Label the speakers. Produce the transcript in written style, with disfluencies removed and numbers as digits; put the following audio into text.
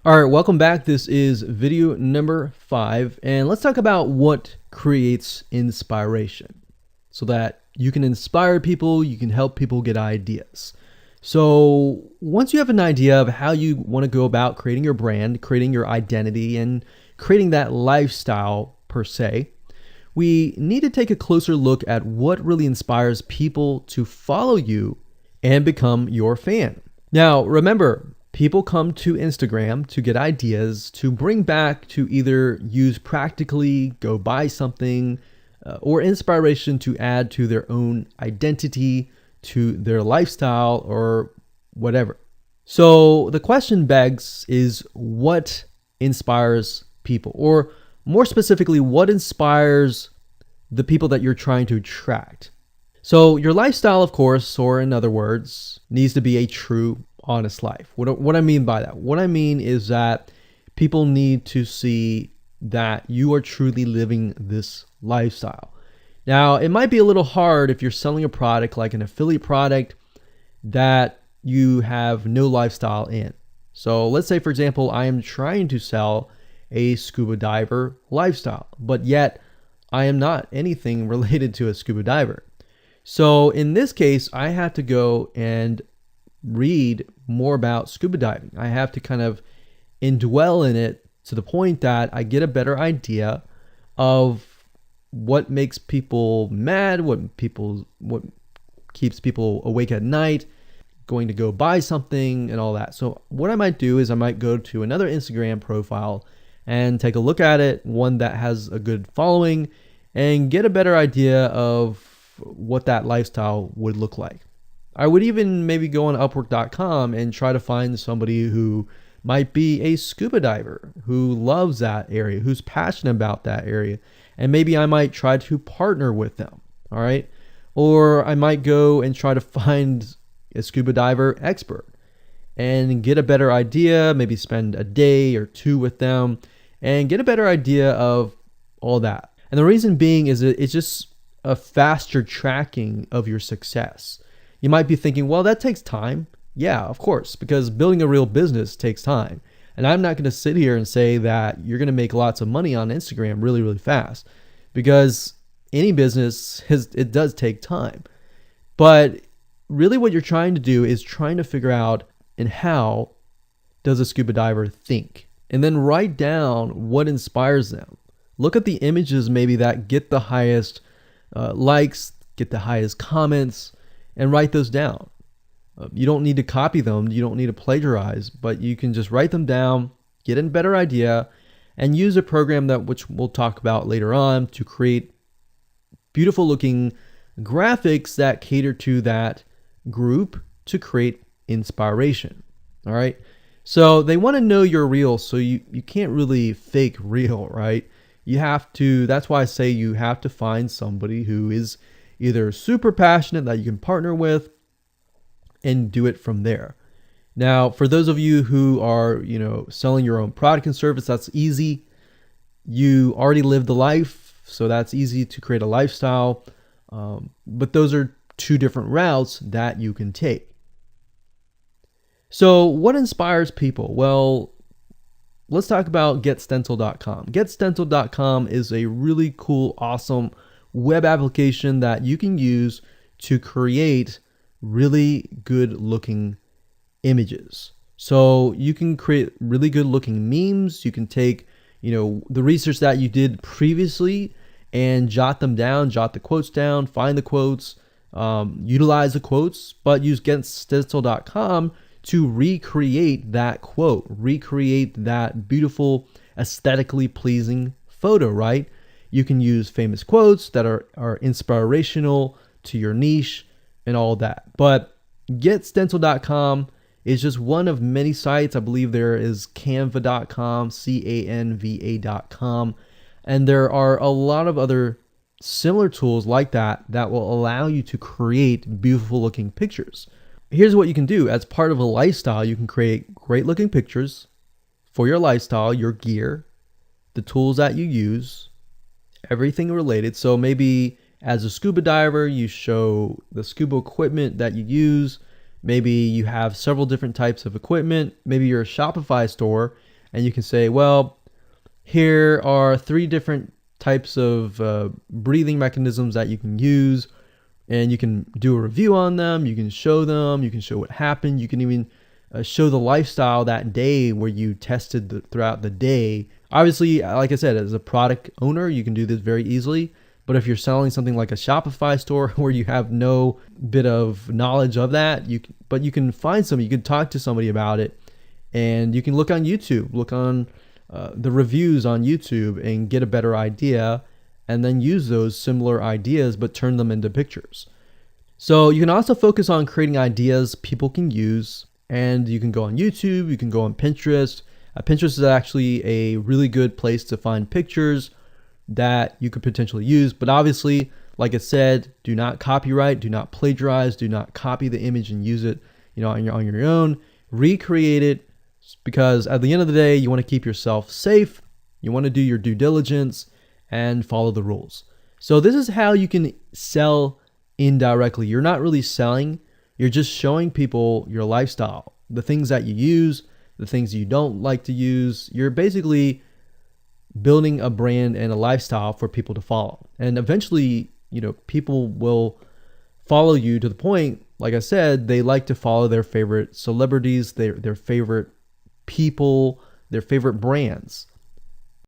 Speaker 1: All right, welcome back. This is video number 5, and let's talk about what creates inspiration so that you can inspire people, you can help people get ideas. So, once you have an idea of how you want to go about creating your brand, creating your identity, and creating that lifestyle per se, we need to take a closer look at what really inspires people to follow you and become your fan. Now, remember, people come to Instagram to get ideas to bring back to either use practically, go buy something, or inspiration to add to their own identity, to their lifestyle, or whatever. So the question begs is what inspires people? Or more specifically, what inspires the people that you're trying to attract? So your lifestyle, of course, or in other words, needs to be a true, honest life. What I mean by that? What I mean is that people need to see that you are truly living this lifestyle. Now, it might be a little hard if you're selling a product like an affiliate product that you have no lifestyle in. So let's say, for example, I am trying to sell a scuba diver lifestyle, but yet I am not anything related to a scuba diver. So in this case, I have to go and read more about scuba diving. I have to kind of indwell in it to the point that I get a better idea of what makes people mad, what keeps people awake at night, going to go buy something and all that. So what I might do is I might go to another Instagram profile and take a look at it, one that has a good following, and get a better idea of what that lifestyle would look like. I would even maybe go on Upwork.com and try to find somebody who might be a scuba diver, who loves that area, who's passionate about that area. And maybe I might try to partner with them. All right. Or I might go and try to find a scuba diver expert and get a better idea, maybe spend a day or two with them and get a better idea of all that. And the reason being is that it's just a faster tracking of your success. You might be thinking, well, that takes time. Yeah, of course, because building a real business takes time. And I'm not going to sit here and say that you're going to make lots of money on Instagram really, really fast, because any business, it does take time. But really what you're trying to do is trying to figure out and how does a scuba diver think? And then write down what inspires them. Look at the images maybe that get the highest likes, get the highest comments, and write those down. You don't need to copy them. You don't need to plagiarize, but you can just write them down, get a better idea, and use a program which we'll talk about later on to create beautiful looking graphics that cater to that group to create inspiration. All right. So they want to know you're real. So you can't really fake real, right? You have to, that's why I say you have to find somebody who is either super passionate that you can partner with and do it from there. Now, for those of you who are, selling your own product and service, that's easy. You already live the life, so that's easy to create a lifestyle. But those are two different routes that you can take. So what inspires people? Well, let's talk about GetStencil.com. GetStencil.com is a really cool, awesome web application that you can use to create really good looking images. So you can create really good looking memes. You can take, the research that you did previously and jot them down, jot the quotes down, find the quotes, utilize the quotes, but use GetStencil.com to recreate that quote, recreate that beautiful, aesthetically pleasing photo, right? You can use famous quotes that are inspirational to your niche and all that. But GetStencil.com is just one of many sites. I believe there is Canva.com, Canva.com, and there are a lot of other similar tools like that will allow you to create beautiful looking pictures. Here's what you can do. As part of a lifestyle, you can create great looking pictures for your lifestyle, your gear, the tools that you use, everything related. So maybe as a scuba diver, you show the scuba equipment that you use. Maybe you have several different types of equipment. Maybe you're a Shopify store. and you can say, well, here are 3 different types of breathing mechanisms that you can use, and you can do a review on them. You can show them. You can show what happened. You can even show the lifestyle that day where you tested throughout the day. Obviously, like I said, as a product owner, you can do this very easily. But if you're selling something like a Shopify store where you have no bit of knowledge of that, you can find somebody, you can talk to somebody about it, and you can look on YouTube, look on the reviews on YouTube and get a better idea, and then use those similar ideas but turn them into pictures. So you can also focus on creating ideas people can use, and you can go on YouTube, you can go on Pinterest. Pinterest is actually a really good place to find pictures that you could potentially use, but obviously, like I said, do not copyright, do not plagiarize, do not copy the image and use it, on your own. Recreate it, because at the end of the day, you want to keep yourself safe. You want to do your due diligence and follow the rules. So this is how you can sell indirectly. You're not really selling, you're just showing people your lifestyle, the things that you use, the things you don't like to use. You're basically building a brand and a lifestyle for people to follow. And eventually, people will follow you to the point, like I said, they like to follow their favorite celebrities, their favorite people, their favorite brands.